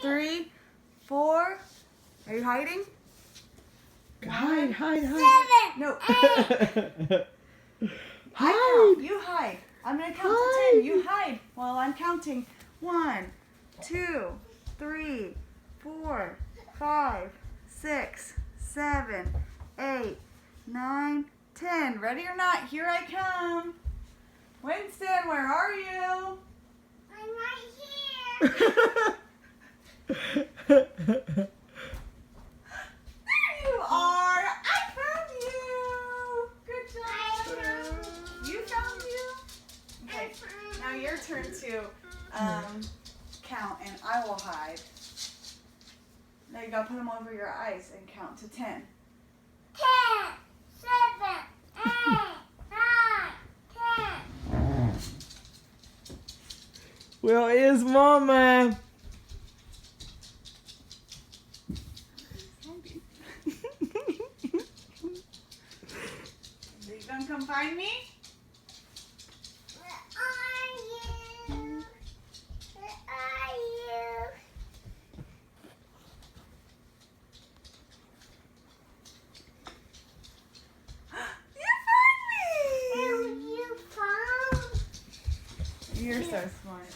3, 4. Are you hiding? Hide. 7, No. 8. I count. You hide. I'm going to count to 10. You hide while I'm counting. 1, 2, 3, 4, 5, 6, 7, 8, 9, 10. Ready or not, here I come. Winston, where are you? I'm right here. There you are. I found you. Good job. You found you? Okay. Now your turn to count, and I will hide. Now you gotta put them over your eyes and count to 10. 10, 7, 8, 9, 10. Where is Mama? Are you gonna come find me? Where are you? Where are you? You found me. Who you found? You're so smart.